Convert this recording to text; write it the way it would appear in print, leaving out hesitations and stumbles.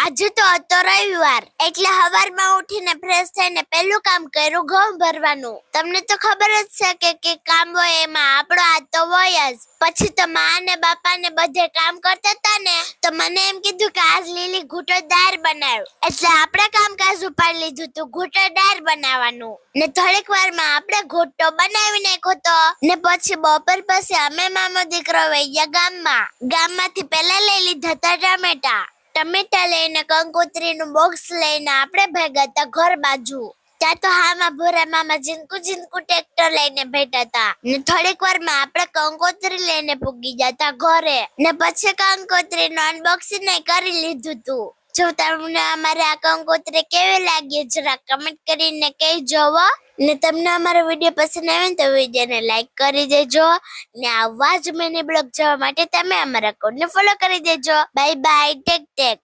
આજે તો હતો રવિવાર એટલે સવારમાં ઉઠીને ફ્રેશ થઈને પહેલું કામ કર્યું ઘઉં ભરવાનું. તમને તો ખબર જ છે કે કામ હોય એમાં આપણો હાથ તો હોય જ. પછી તો માં ને બાપા ને બધે કામ કરતા હતા ને તો મને એમ કીધું કે આજ લીલી ઘૂંટો દાળ બનાવ્યું. એટલે આપણે કામકાજ ઉપાડી લીધું તું ઘૂંટો દાળ બનાવવાનું. ને થોડીક વારમાં આપણે ઘૂંટો બનાવી નાખ્યો તો ને પછી બપોર પછી અમે મામો દીકરો વૈયા ગામમાંથી પહેલા લઈ લીધા હતા ટમેટા લઈને કંકોત્રીનું બોક્સ લઈને આપણે ભેગા હતા ઘર બાજુ. ત્યાં તો હામાં ભૂરા મામા જીનકુ ટ્રેક્ટર લઈને બેઠા હતા ને થોડીક વારમાં આપણે કંકોત્રી લઈને પૂગી જતા ઘરે ને પછી કંકોત્રીનું અનબોક્સિંગ કરી લીધું તું. જો તમને અમારે આ કંકોત્રી કેવી લાગી જરા કમેન્ટ કરીને કહેજો. ને તમને અમારો વિડીયો પસંદ આવે ને તો વિડીયોને લાઈક કરી દેજો ને આવા જ મિની બ્લોગ જોવા માટે તમે અમારા અકાઉન્ટને ફોલો કરી દેજો. Bye bye, take tech.